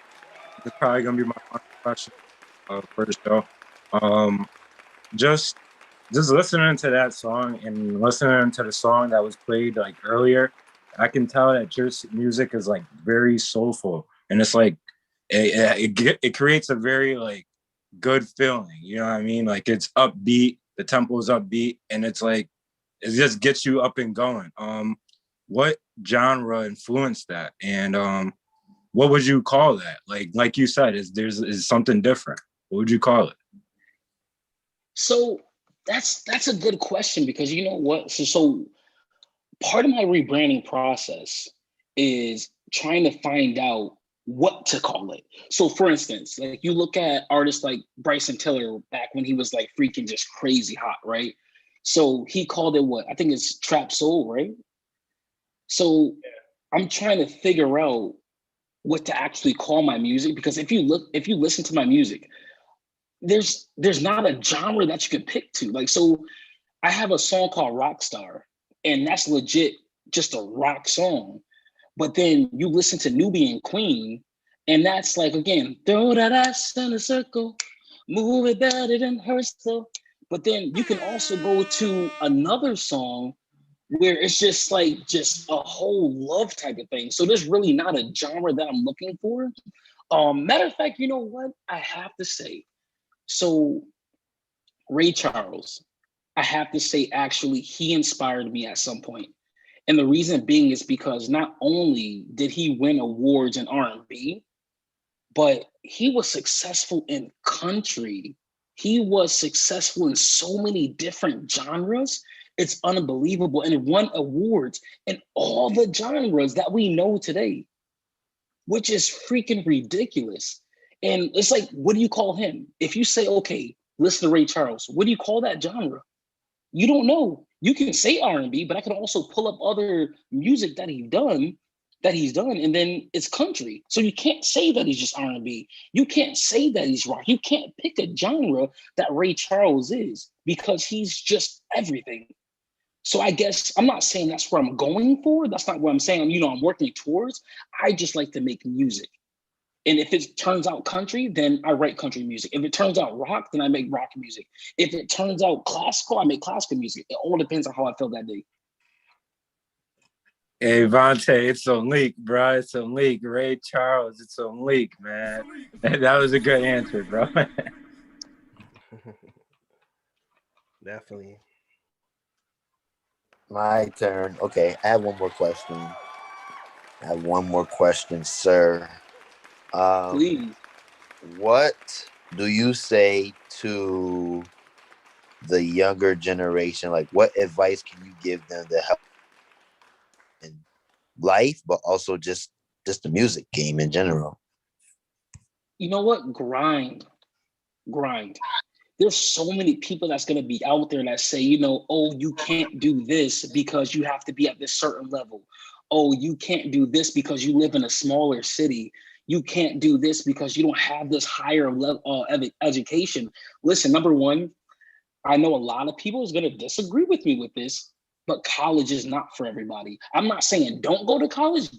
It's probably gonna be my final question for the show. Um, just listening to that song and listening to the song that was played like earlier, I can tell that your music is like very soulful, and it's like it creates a very like good feeling. You know what I mean? Like it's upbeat, the tempo is upbeat, and it's like it just gets you up and going. What genre influenced that, and what would you call that? Like you said, is something different? What would you call it? So that's a good question because you know what? So part of my rebranding process is trying to find out what to call it. So for instance, like you look at artists like Bryson Tiller back when he was like freaking just crazy hot, right? So he called it what? I think it's trap soul, right? So I'm trying to figure out what to actually call my music because if you listen to my music, there's not a genre that you can pick to. Like so I have a song called Rockstar, and that's legit just a rock song. But then you listen to Nubian Queen, and that's like again, throw that ass in a circle, move it better than her so. But then you can also go to another song where it's just a whole love type of thing. So there's really not a genre that I'm looking for. Matter of fact, you know what? I have to say, so Ray Charles, I have to say, actually, he inspired me at some point. And the reason being is because not only did he win awards in R&B, but he was successful in country. He was successful in so many different genres. It's unbelievable. And won awards in all the genres that we know today, which is freaking ridiculous. And it's like, what do you call him? If you say, okay, listen to Ray Charles, what do you call that genre? You don't know. You can say R&B, but I can also pull up other music that he's done, and then it's country. So you can't say that he's just R&B. You can't say that he's rock. You can't pick a genre that Ray Charles is because he's just everything. So I guess I'm not saying that's where I'm going for. That's not what I'm saying. I'm working towards. I just like to make music. And if it turns out country, then I write country music. If it turns out rock, then I make rock music. If it turns out classical, I make classical music. It all depends on how I feel that day. Hey Vante, it's on leak, bro. It's on leak. Ray Charles, it's on leak, man. That was a good answer, bro. Definitely. My turn. Okay, I have one more question. Sir. Please. What do you say to the younger generation? Like, what advice can you give them to help in life, but also just the music game in general? You know what? Grind. There's so many people that's going to be out there that say, oh, you can't do this because you have to be at this certain level. Oh, you can't do this because you live in a smaller city. You can't do this because you don't have this higher level education. Listen, number one, I know a lot of people is going to disagree with me with this, but college is not for everybody. I'm not saying don't go to college,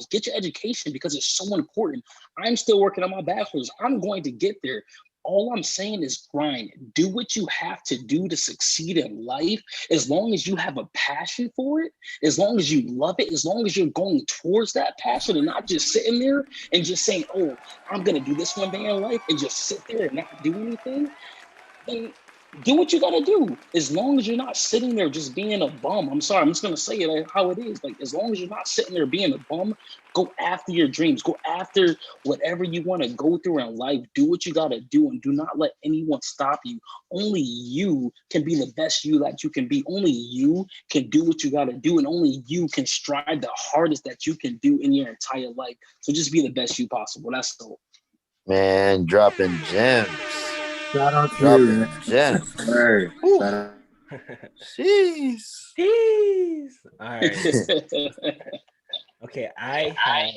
get your education because it's so important. I'm still working on my bachelor's. I'm going to get there. All I'm saying is grind. Do what you have to do to succeed in life. As long as you have a passion for it, as long as you love it, as long as you're going towards that passion and not just sitting there and just saying, oh, I'm going to do this one day in life and just sit there and not do anything, then do what you gotta do. As long as you're not sitting there just being a bum. I'm sorry, I'm just gonna say it how it is. Like, as long as you're not sitting there being a bum, go after your dreams. Go after whatever you want to go through in life. Do what you gotta do, and do not let anyone stop you. Only you can be the best you that you can be. Only you can do what you gotta do, and only you can strive the hardest that you can do in your entire life. So just be the best you possible. That's all. Man, dropping gems. Shout out to you, Dropping man. gems. Word. Shout out. Jeez. Jeez. All right. Okay, I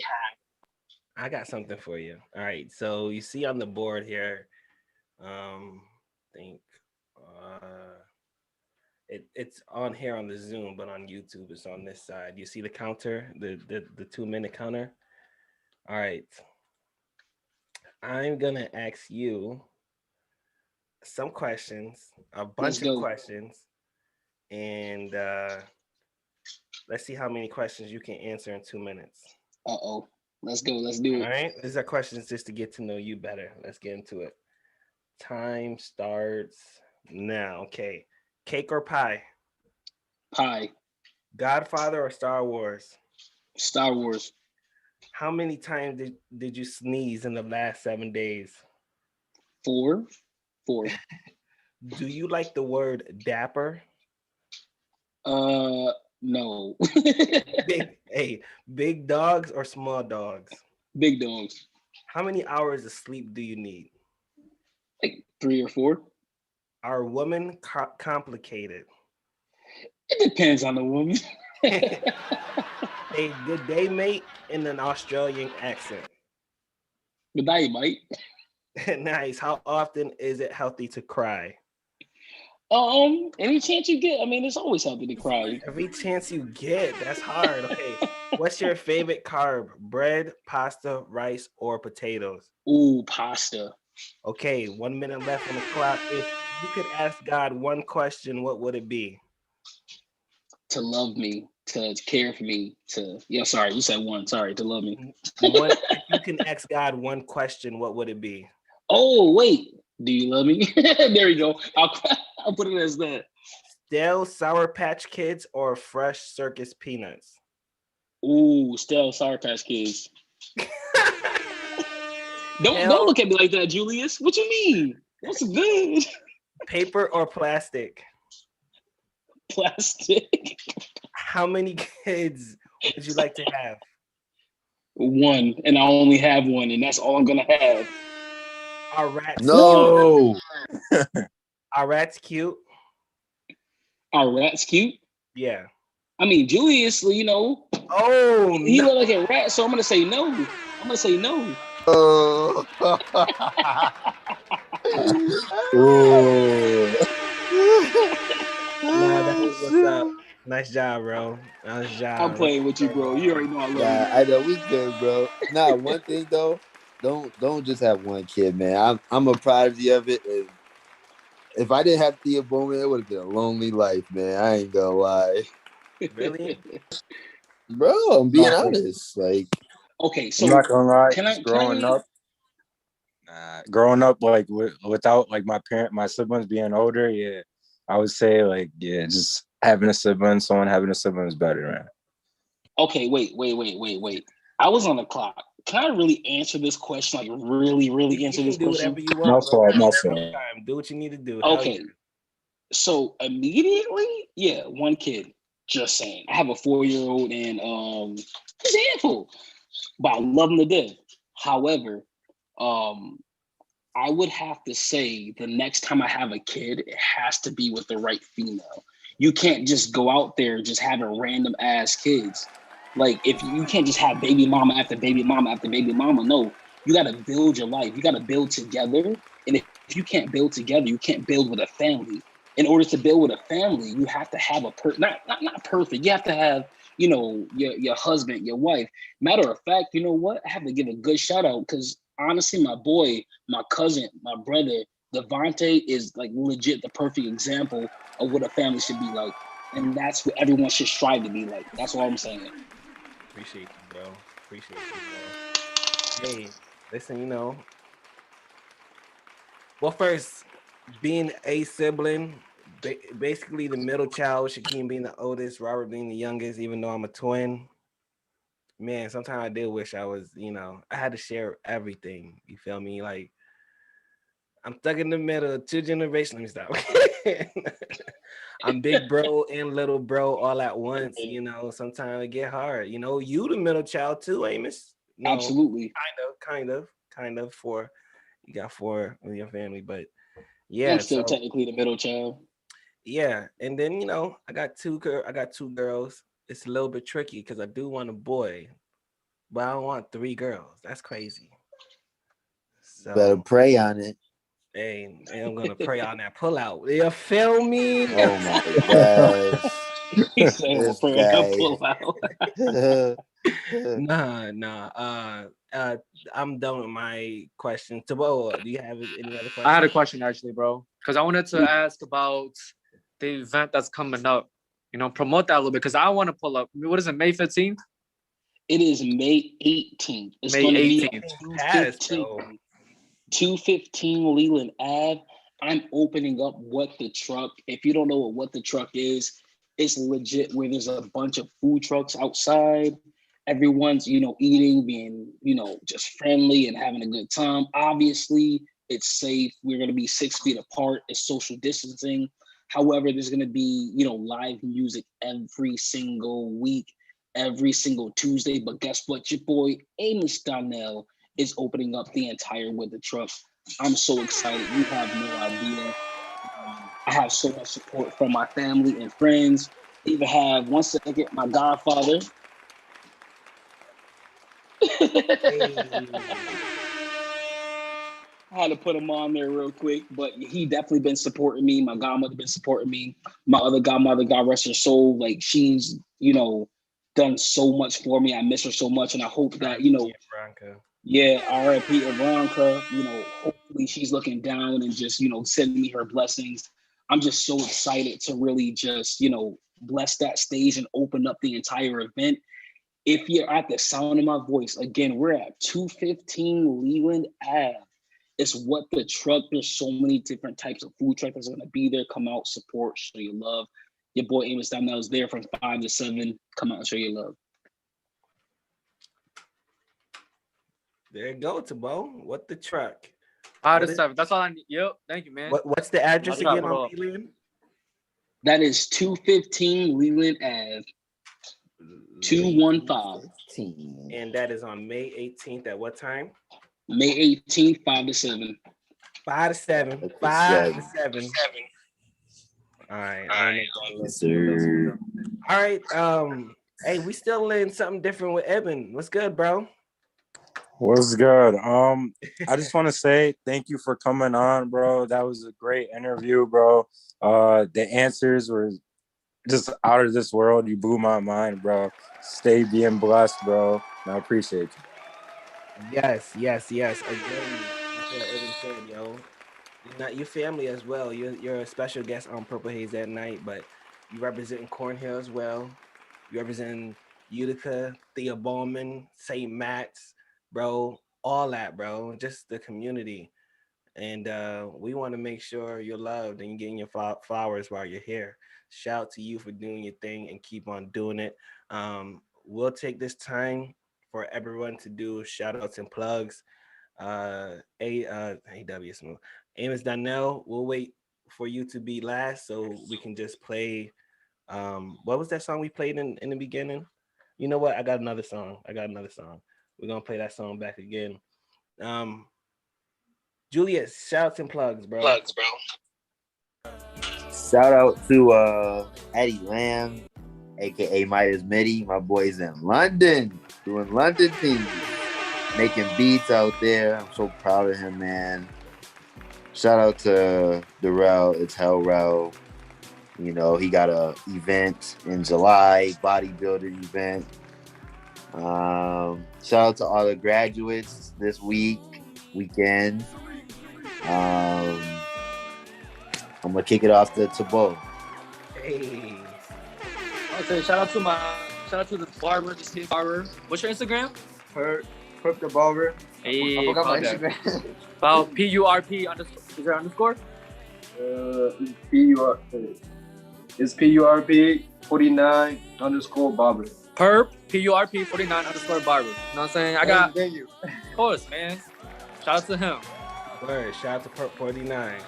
I got something for you. All right. So you see on the board here, think it's on here on the Zoom, but on YouTube it's on this side. You see the counter, the 2 minute counter. All right. I'm gonna ask you some questions, a Let's bunch of go. questions, and let's see how many questions you can answer in 2 minutes. Uh-oh. Let's go. Let's do All it. right. These are questions just to get to know you better. Let's get into it. Time starts now. Okay. Cake or pie? Pie. Godfather or Star Wars? Star Wars. How many times did you sneeze in the last 7 days? 4. 4. Do you like the word dapper? No. Big dogs or small dogs? Big dogs. How many hours of sleep do you need? Like 3 or 4. Are women complicated? It depends on the woman. A good day mate in an Australian accent. But now you might. Nice. How often is it healthy to cry? Any chance you get, I mean, it's always healthy to cry. Every chance you get. That's hard. Okay. What's your favorite carb? Bread, pasta, rice, or potatoes? Ooh, pasta. Okay, 1 minute left on the clock. If you could ask God one question, what would it be? To love me, to care for me, sorry, you said one. Sorry, to love me. If you can ask God one question, what would it be? Oh, wait. Do you love me? There we go. I'll put it as that. Stale Sour Patch Kids or fresh circus peanuts? Ooh, stale Sour Patch Kids. Don't look at me like that, Julius. What you mean? What's good? Paper or plastic? Plastic. How many kids would you like to have? One, and I only have one, and that's all I'm gonna have. Are rats No. Are rats cute? Are rats cute? Yeah. I mean, Julius, Oh, he no. look like a rat, so I'm gonna say no. I'm gonna say no. Oh. Ooh. Nah, that was what's up. Nice job, bro. Nice job. I'm playing with you, bro. You already know I love Nah, I know we good, bro. Nah, one thing though, don't just have one kid, man. I'm a prodigy of it. And if I didn't have Thea Bowman, it would have been a lonely life, man. I ain't gonna lie, Really? bro. I'm being honest. Like, Okay, I'm so not gonna lie. can I Growing up like without like my siblings being older, yeah, I would say like just having a sibling, someone having a sibling is better, man. Okay, wait. I was on the clock. Can I really answer this question? Like really You answer can this do question? whatever you want, bro. No Take fault. your time. Do what you need to do. Okay. So immediately, yeah, one kid. Just saying. I have a 4-year-old and he's a handful, but I love him to death. However, I would have to say the next time I have a kid, it has to be with the right female. You can't just go out there just having random ass kids. Like if you can't just have baby mama after baby mama after baby mama. No, you got to build your life. You got to build together. And if you can't build together, you can't build with a family. In order to build with a family, you have to have not perfect. You have to have your husband, your wife. Matter of fact, you know what? I have to give a good shout out because honestly, my boy, my cousin, my brother, Devante is like legit the perfect example of what a family should be like. And that's what everyone should strive to be like. That's all I'm saying. Appreciate you, bro. Appreciate you, bro. Hey, listen, well, first, being a sibling, basically the middle child, Shaquem being the oldest, Robert being the youngest, even though I'm a twin. Man, sometimes I did wish I was, I had to share everything. You feel me? Like, I'm stuck in the middle, 2 generations. Let me stop. I'm big bro and little bro all at once. Sometimes it get hard. You the middle child too, Amos. No, Absolutely. kind of. You got 4 in your family, but yeah. I'm still technically the middle child. Yeah, and then I got two girls. It's a little bit tricky because I do want a boy, but I don't want 3 girls. That's crazy. Better So pray on it. hey, I'm gonna pray on that pullout. You feel me? Oh my gosh. He said, "Well, This pray guy. pull out." Nah. I'm done with my question. Tabo, do you have any other questions? I had a question actually, bro, because I wanted to ask about the event that's coming up. You know, promote that a little bit because I want to pull up. What is it, May 15th? It is May 18th. It's May going to be 18th. Pass, 215, 215 Leland Ave. I'm opening up What the Truck. If you don't know what the Truck is, it's legit where there's a bunch of food trucks outside. Everyone's, eating, being, just friendly and having a good time. Obviously, it's safe. We're going to be 6 feet apart. It's social distancing. However, there's going to be, live music every single week, every single Tuesday. But guess what? Your boy, Amos Donnell, is opening up the entire With the Truck. I'm so excited. You have no idea. I have so much support from my family and friends. Even have, one second, my godfather. I had to put him on there real quick, but he definitely been supporting me. My godmother been supporting me. My other godmother, God rest her soul, like she's, done so much for me. I miss her so much, and I hope that, R.I.P. Veronica, hopefully she's looking down and just, sending me her blessings. I'm just so excited to really just, bless that stage and open up the entire event. If you're at the sound of my voice, again, we're at 215 Leland Ave. It's What the Truck. There's so many different types of food trucks that's going to be there. Come out, support, show your love. Your boy Amos Donnell is there from 5 to 7. Come out and show your love. There you go, Tabo. What the Truck? 5 to 7. That's all I need. Yep. Thank you, man. What's the address again on Leland? That is 215 Leland Ave. 215. And that is on May 18th at what time? May 18th, 5 to 7. 5 to 7. 5 to 7. All right. All right. Hey, we still in something different with Eben. What's good, bro? What's good? I just want to say thank you for coming on, bro. That was a great interview, bro. The answers were just out of this world. You blew my mind, bro. Stay being blessed, bro. And I appreciate you. Yes. Again, that's what Eben said, yo. You're not your family as well. You're a special guest on PurpleHaze at night, but you representing Cornhill as well. You representing Utica, Thea Bowman, St. Matt's, bro. All that, bro. Just the community. And we want to make sure you're loved and you're getting your flowers while you're here. Shout out to you for doing your thing and keep on doing it. We'll take this time for everyone to do shout outs and plugs. AW Smooth. Amos Donnell, we'll wait for you to be last so we can just play. What was that song we played in the beginning? You know what? I got another song. We're going to play that song back again. Julius, shout outs and plugs, bro. Shout out to Eddie Lamb, aka Midas Mitty. My boy's in London, doing London things, making beats out there. I'm so proud of him, man. Shout out to Darrell, it's Hellrell. He got a event in July, bodybuilder event. Shout out to all the graduates this weekend. I'm gonna kick it off to Tabo. Hey. Okay, shout out to the barber, the skin barber. What's your Instagram? Perp the barber. Hey, I forgot my Instagram. About PURP underscore. Is there underscore? It's PURP 49 underscore barber. Perp PURP 49 underscore barber. You know what I'm saying? I got. Thank you. Of course, man. Shout out to him. Word, shout out to Perp 49.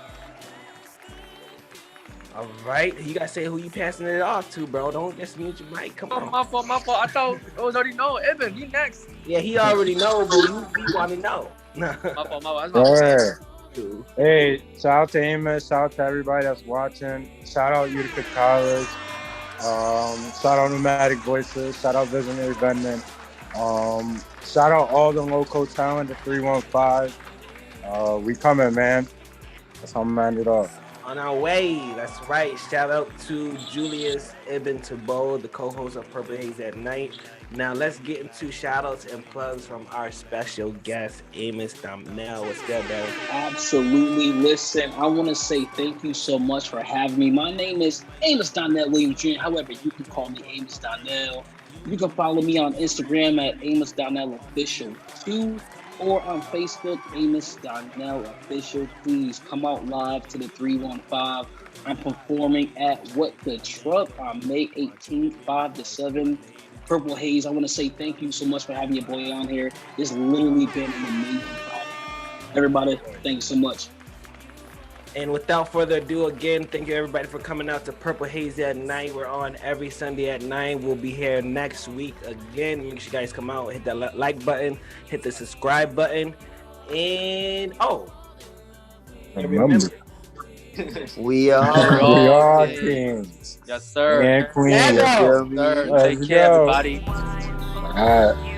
All right, you gotta say who you passing it off to, bro. Don't just mute your mic. Come on. My fault. I thought it was already known. Eben, he next. Yeah, he already know, but you want to know. My fault. That's my fault. Hey, shout out to Amos. Shout out to everybody that's watching. Shout out Utica College. Shout out Nomadic Voices. Shout out Visionary Gunman. Shout out all the local talent, the 315. We coming, man. That's how I'm gonna end it off. On our way, that's right. Shout out to Julius Ibn Tabo, the co-host of Purple Haze at Night. Now let's get into shout outs and plugs from our special guest, Amos Donnell. What's good, bro? Absolutely. Listen, I want to say thank you so much for having me. My name is Amos Donnell Williams Jr. However, you can call me Amos Donnell. You can follow me on Instagram at Amos Donnell Official 2 or on Facebook, Amos Donnell Official. Please come out live to the 315. I'm performing at What the Truck on May 18th, 5 to 7. Purple Haze, I want to say thank you so much for having your boy on here. It's literally been an amazing project. Everybody, thanks so much. And without further ado, again, thank you everybody for coming out to Purple Haze at Night. We're on every Sunday at 9. We'll be here next week again. Make sure you guys come out, hit that like button, hit the subscribe button, and remember, We are kings. Yes, sir. And queens. Yes, sir. Let's Take care, go. everybody. All right.